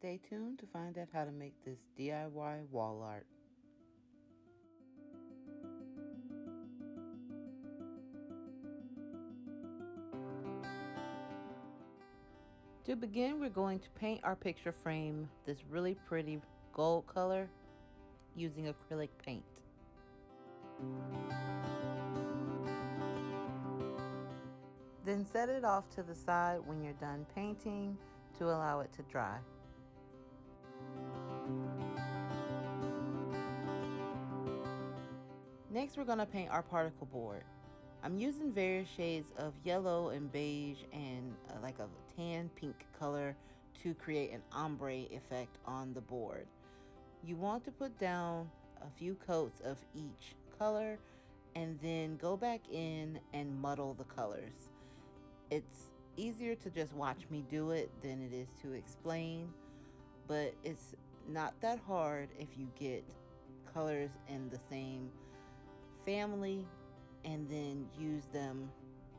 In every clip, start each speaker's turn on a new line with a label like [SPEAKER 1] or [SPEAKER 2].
[SPEAKER 1] Stay tuned to find out how to make this DIY wall art. To begin, we're going to paint our picture frame this really pretty gold color using acrylic paint. Then set it off to the side when you're done painting to allow it to dry. Next, we're going to paint our particle board. I'm using various shades of yellow and beige and like a tan pink color to create an ombre effect on the board. You want to put down a few coats of each color and then go back in and muddle the colors. It's easier to just watch me do it than it is to explain, but it's not that hard if you get colors in the same family and then use them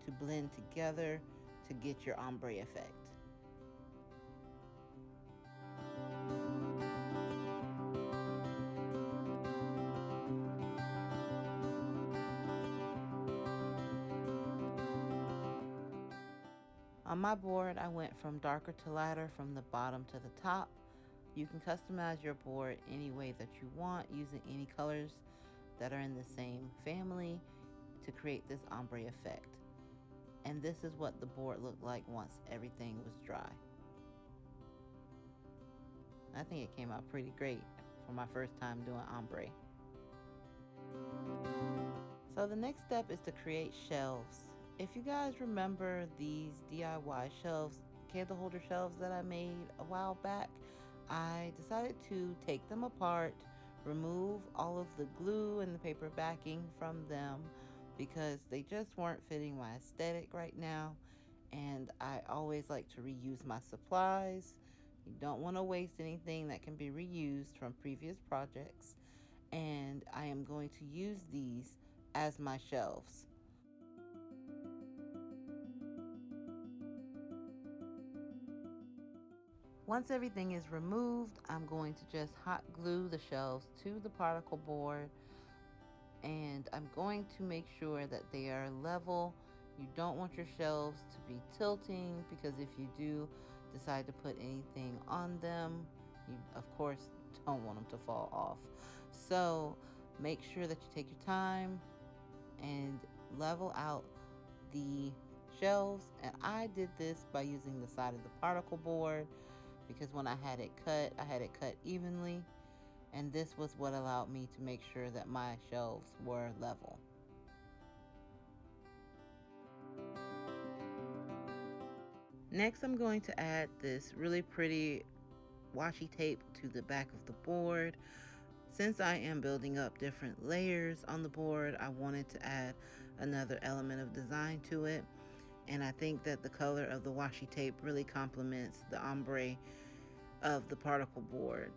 [SPEAKER 1] to blend together to get your ombre effect. On my board, I went from darker to lighter from the bottom to the top. You can customize your board any way that you want using any colors that are in the same family to create this ombre effect. And this is what the board looked like once everything was dry. I think it came out pretty great for my first time doing ombre. So the next step is to create shelves. If you guys remember these DIY shelves, candle holder shelves that I made a while back, I decided to take them apart, remove all of the glue and the paper backing from them because they just weren't fitting my aesthetic right now, and I always like to reuse my supplies. You don't want to waste anything that can be reused from previous projects, and I am going to use these as my shelves. Once everything is removed, I'm going to just hot glue the shelves to the particle board, and I'm going to make sure that they are level. You don't want your shelves to be tilting because if you do decide to put anything on them, you of course don't want them to fall off. So make sure that you take your time and level out the shelves. And I did this by using the side of the particle board because when I had it cut evenly, and this was what allowed me to make sure that my shelves were level. Next, I'm going to add this really pretty washi tape to the back of the board. Since I am building up different layers on the board, I wanted to add another element of design to it. And I think that the color of the washi tape really complements the ombre of the particle board.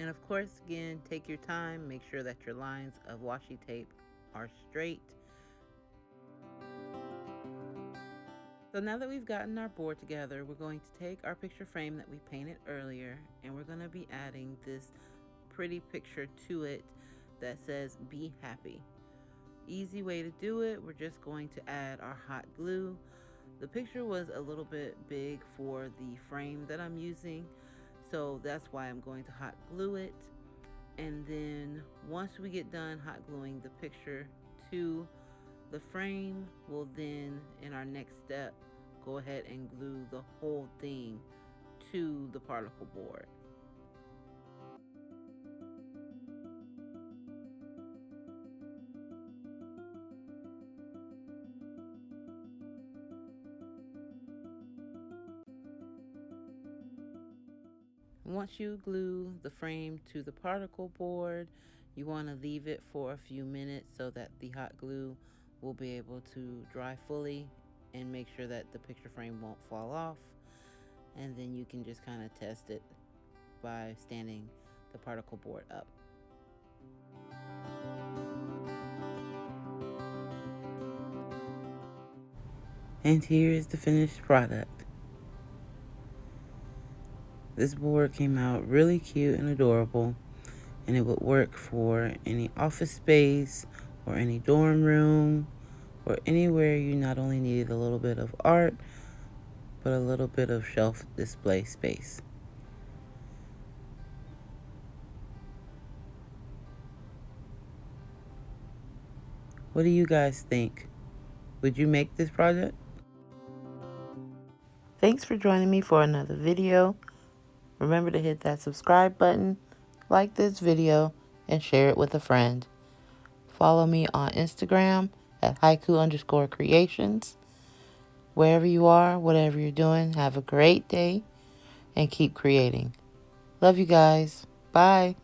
[SPEAKER 1] And of course, again, take your time, make sure that your lines of washi tape are straight. So now that we've gotten our board together, we're going to take our picture frame that we painted earlier, and we're going to be adding this pretty picture to it that says "Be Happy." Easy way to do it, we're just going to add our hot glue. The picture was a little bit big for the frame that I'm using, so that's why I'm going to hot glue it. And then once we get done hot gluing the picture to the frame, we'll then, in our next step, go ahead and glue the whole thing to the particle board. Once you glue the frame to the particle board, you want to leave it for a few minutes so that the hot glue will be able to dry fully and make sure that the picture frame won't fall off. And then you can just kind of test it by standing the particle board up. And here is the finished product. This board came out really cute and adorable, and it would work for any office space or any dorm room or anywhere you not only needed a little bit of art, but a little bit of shelf display space. What do you guys think? Would you make this project? Thanks for joining me for another video. Remember to hit that subscribe button, like this video, and share it with a friend. Follow me on Instagram at haiku_creations. Wherever you are, whatever you're doing, have a great day and keep creating. Love you guys. Bye.